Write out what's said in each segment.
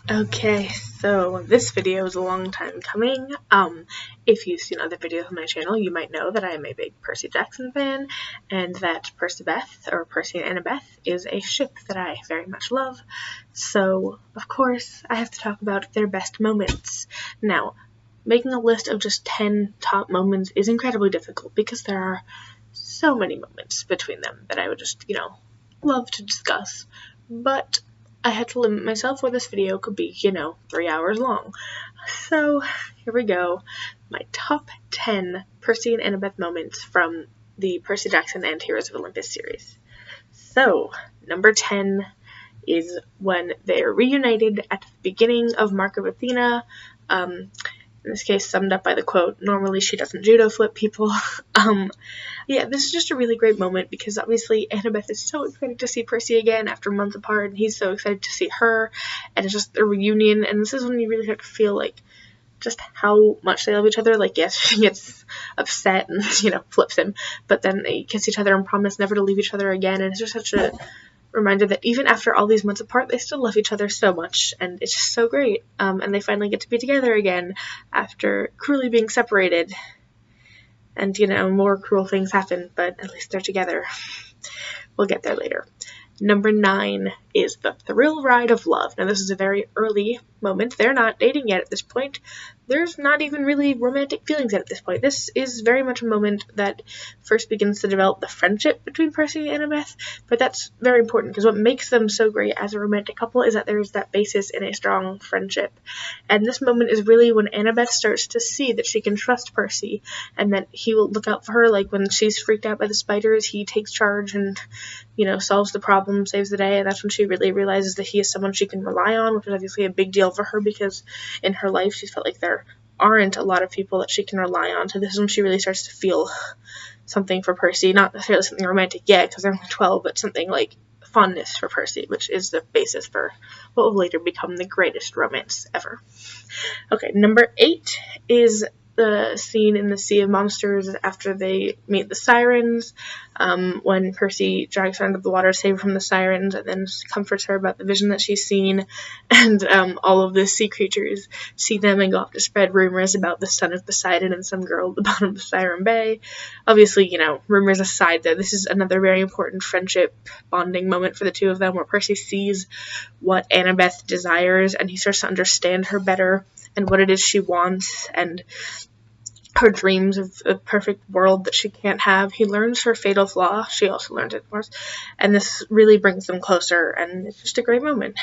Okay, so this video is a long time coming. If you've seen other videos on my channel, you might know that I am a big Percy Jackson fan, and that Percabeth, or Percy and Annabeth, is a ship that I very much love. So, of course, I have to talk about their best moments. Now, making a list of just 10 top moments is incredibly difficult because there are so many moments between them that I would just, love to discuss. But I had to limit myself where this video could be, 3 hours long. So here we go. My top 10 Percy and Annabeth moments from the Percy Jackson and Heroes of Olympus series. So, number 10 is when they're reunited at the beginning of Mark of Athena. In this case, summed up by the quote, "Normally she doesn't judo flip people." This is just a really great moment because obviously Annabeth is so excited to see Percy again after months apart, and he's so excited to see her, and it's just a reunion, and this is when you really start to feel like just how much they love each other. Like, yes, she gets upset and, flips him, but then they kiss each other and promise never to leave each other again, and it's just such a reminder that even after all these months apart, they still love each other so much, and it's just so great. And they finally get to be together again after cruelly being separated. And, more cruel things happen, but at least they're together. We'll get there later. Number 9 is the thrill ride of love. Now, this is a very early moment. They're not dating yet at this point. There's not even really romantic feelings yet at this point. This is very much a moment that first begins to develop the friendship between Percy and Annabeth, but that's very important because what makes them so great as a romantic couple is that there's that basis in a strong friendship. And this moment is really when Annabeth starts to see that she can trust Percy and that he will look out for her. Like when she's freaked out by the spiders, he takes charge and, solves the problem, saves the day, and that's when she really realizes that he is someone she can rely on, which is obviously a big deal for her because in her life she's felt like there aren't a lot of people that she can rely on. So this is when she really starts to feel something for Percy, not necessarily something romantic yet because they're only 12, but something like fondness for Percy, which is the basis for what will later become the greatest romance ever. Okay, number 8 is the scene in the Sea of Monsters after they meet the sirens, when Percy drags her under the water, saved from the sirens, and then comforts her about the vision that she's seen, and all of the sea creatures see them and go off to spread rumors about the son of Poseidon and some girl at the bottom of the Siren Bay. Obviously, rumors aside, though, this is another very important friendship bonding moment for the two of them, where Percy sees what Annabeth desires, and he starts to understand her better, and what it is she wants, and her dreams of a perfect world that she can't have. He learns her fatal flaw. She also learns it, of course. And this really brings them closer, and it's just a great moment.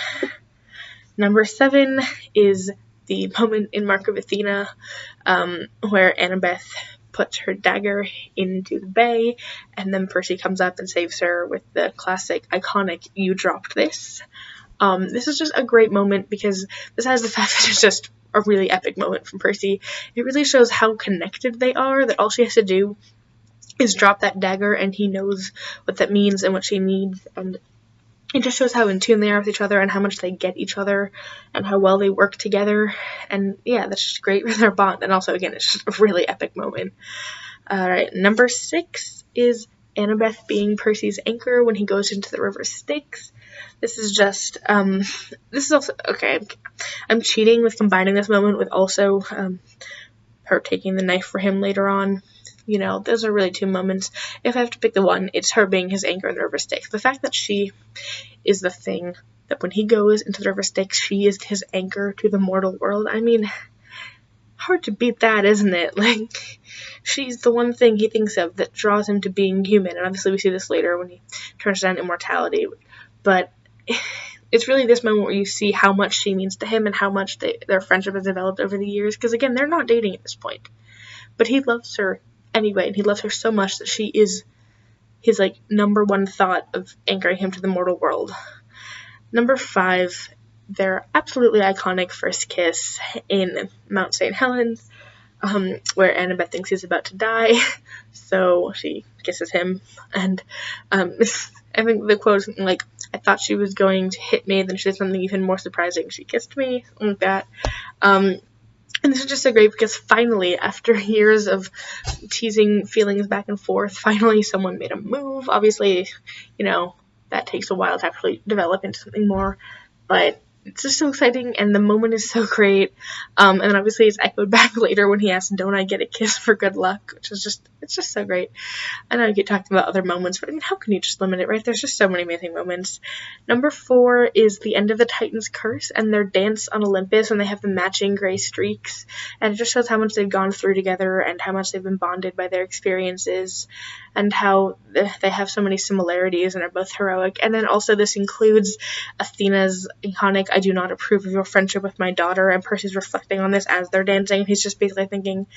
Number 7 is the moment in Mark of Athena where Annabeth puts her dagger into the bay, and then Percy comes up and saves her with the classic, iconic, "You dropped this." This is just a great moment because besides the fact that it's just a really epic moment from Percy, it really shows how connected they are, that all she has to do is drop that dagger and he knows what that means and what she needs, and it just shows how in tune they are with each other and how much they get each other and how well they work together, and that's just great for their bond, and also, again, it's just a really epic moment. Alright, number 6 is Annabeth being Percy's anchor when he goes into the river Styx. This is just, this is also, okay, I'm cheating with combining this moment with also her taking the knife for him later on. Those are really two moments. If I have to pick the one, it's her being his anchor in the river Styx. The fact that she is the thing that when he goes into the river Styx, she is his anchor to the mortal world. I mean, hard to beat that, isn't it? Like, she's the one thing he thinks of that draws him to being human, and obviously we see this later when he turns down immortality, but it's really this moment where you see how much she means to him and how much their friendship has developed over the years, because again, they're not dating at this point, but he loves her anyway, and he loves her so much that she is his, number one thought of anchoring him to the mortal world. Number 5, their absolutely iconic first kiss in Mount St. Helens, where Annabeth thinks he's about to die, so she kisses him, and I think the quote is something like, "I thought she was going to hit me, then she did something even more surprising. She kissed me," something like that. And this is just so great because finally, after years of teasing feelings back and forth, finally someone made a move. Obviously, that takes a while to actually develop into something more, but it's just so exciting, and the moment is so great. And then obviously it's echoed back later when he asks, "Don't I get a kiss for good luck?" Which is it's just so great. I know I keep talking about other moments, but I mean, how can you just limit it, right? There's just so many amazing moments. Number 4 is the end of the Titan's curse and their dance on Olympus, and they have the matching gray streaks, and it just shows how much they've gone through together and how much they've been bonded by their experiences, and how they have so many similarities and are both heroic. And then also this includes Athena's iconic "I do not approve of your friendship with my daughter," and Percy's reflecting on this as they're dancing. He's just basically thinking,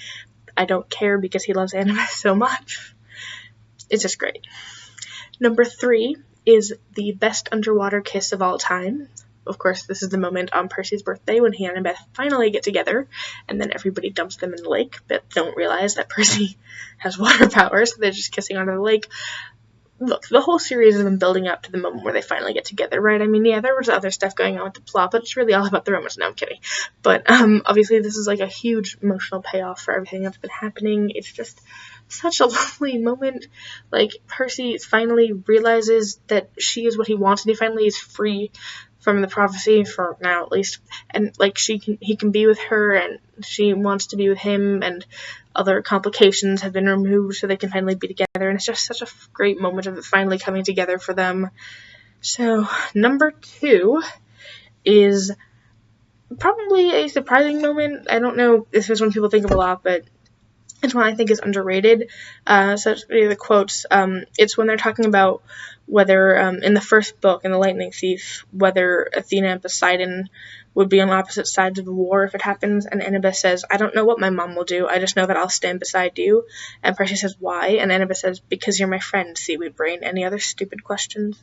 I don't care, because he loves Annabeth so much. It's just great. Number 3 is the best underwater kiss of all time. Of course, this is the moment on Percy's birthday when he and Annabeth finally get together, and then everybody dumps them in the lake, but don't realize that Percy has water powers, so they're just kissing under the lake. Look, the whole series has been building up to the moment where they finally get together, right? I mean, yeah, there was other stuff going on with the plot, but it's really all about the romance. No, I'm kidding. But obviously this is like a huge emotional payoff for everything that's been happening. It's just such a lovely moment. Like, Percy finally realizes that she is what he wants, and he finally is free from the prophecy, for now at least, and like he can be with her, and she wants to be with him, and other complications have been removed so they can finally be together, and it's just such a great moment of it finally coming together for them. So number 2 is probably a surprising moment. I don't know if this is one people think of a lot, but it's one I think is underrated. So the quotes, it's when they're talking about whether, in the first book, in The Lightning Thief, whether Athena and Poseidon would be on opposite sides of the war if it happens, and Annabeth says, "I don't know what my mom will do, I just know that I'll stand beside you." And Percy says, "Why?" And Annabeth says, "Because you're my friend, seaweed brain. Any other stupid questions?"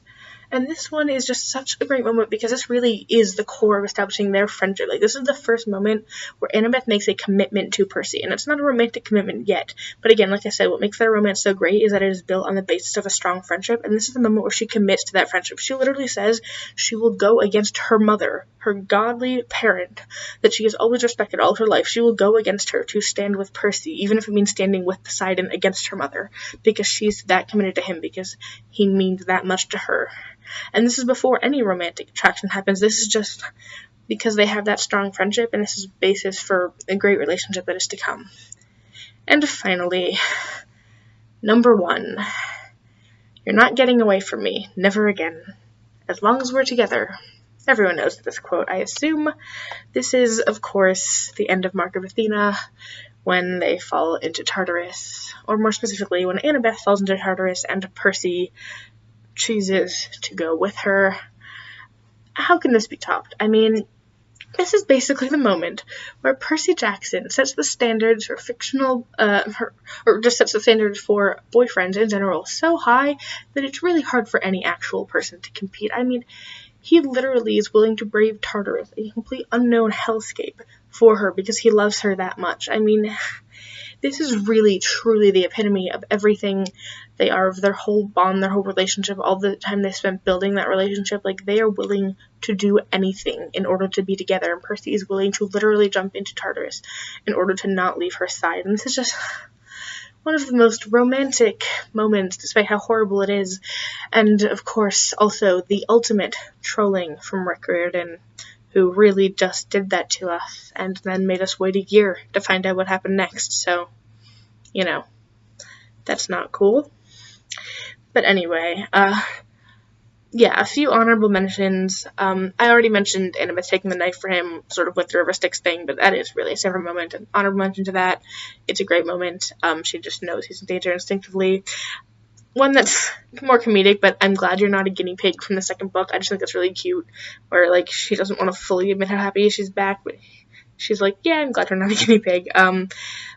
And this one is just such a great moment, because this really is the core of establishing their friendship. Like, this is the first moment where Annabeth makes a commitment to Percy, and it's not a romantic commitment yet. But again, like I said, what makes their romance so great is that it is built on the basis of a strong friendship, and this is the moment where she commits to that friendship. She literally says she will go against her mother, her godly parent, that she has always respected all of her life. She will go against her to stand with Percy, even if it means standing with Poseidon against her mother, because she's that committed to him, because he means that much to her. And this is before any romantic attraction happens. This is just because they have that strong friendship, and this is basis for a great relationship that is to come. And finally, number 1. You're not getting away from me. Never again. As long as we're together. Everyone knows this quote, I assume. This is, of course, the end of Mark of Athena, when they fall into Tartarus, or more specifically, when Annabeth falls into Tartarus and Percy chooses to go with her. How can this be topped? I mean, this is basically the moment where Percy Jackson sets the standards for fictional, or just sets the standards for boyfriends in general so high that it's really hard for any actual person to compete. I mean, he literally is willing to brave Tartarus, a complete unknown hellscape, for her because he loves her that much. I mean, this is really, truly the epitome of everything they are, of their whole bond, their whole relationship, all the time they spent building that relationship. Like, they are willing to do anything in order to be together, and Percy is willing to literally jump into Tartarus in order to not leave her side. And this is just one of the most romantic moments, despite how horrible it is. And, of course, also the ultimate trolling from Rick Riordan, who really just did that to us, and then made us wait a year to find out what happened next. So, you know, that's not cool. But anyway, yeah, a few honorable mentions. I already mentioned Annabeth taking the knife for him, sort of with the river Styx thing, but that is really a separate moment. An honorable mention to that. It's a great moment. She just knows he's in danger instinctively. One that's more comedic, but I'm glad you're not a guinea pig from the second book. I just think that's really cute, where, like, she doesn't want to fully admit how happy she's back, but she's like, yeah, I'm glad you're not a guinea pig.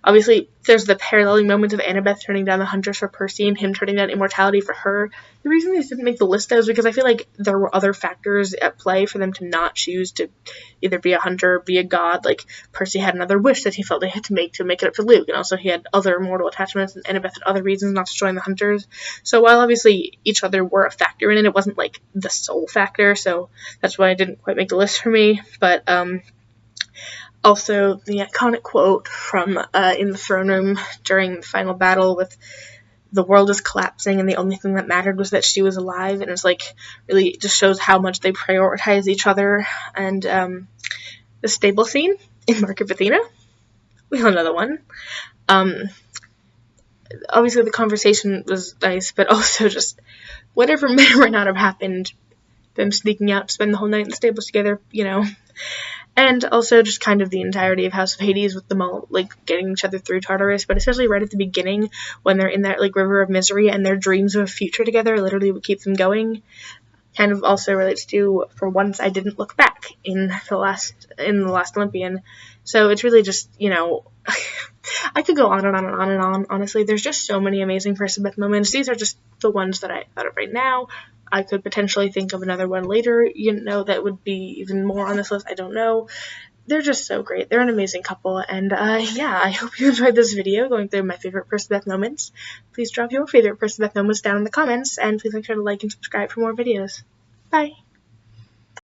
Obviously, there's the paralleling moment of Annabeth turning down the Hunters for Percy and him turning down immortality for her. The reason these didn't make the list, though, is because I feel like there were other factors at play for them to not choose to either be a hunter or be a god. Like, Percy had another wish that he felt they had to make it up to Luke, and also he had other mortal attachments, and Annabeth had other reasons not to join the Hunters. So while obviously each other were a factor in it, it wasn't, like, the sole factor, so that's why it didn't quite make the list for me. But, also, the iconic quote from in the throne room during the final battle with the world is collapsing and the only thing that mattered was that she was alive, and it's like really just shows how much they prioritize each other. And the stable scene in Mark of Athena, we have another one. Obviously the conversation was nice, but also just whatever may or may not have happened, them sneaking out to spend the whole night in the stables together, and also just kind of the entirety of House of Hades with them all, like, getting each other through Tartarus, but especially right at the beginning when they're in that, like, river of misery and their dreams of a future together literally would keep them going. Kind of also relates to For Once I Didn't Look Back in the last Olympian. So it's really just, I could go on and on and on and on, honestly. There's just so many amazing Percabeth moments. These are just the ones that I thought of right now. I could potentially think of another one later, that would be even more on this list. I don't know. They're just so great. They're an amazing couple. And yeah, I hope you enjoyed this video going through my favorite Percabeth moments. Please drop your favorite Percabeth moments down in the comments, and please make sure to like and subscribe for more videos. Bye!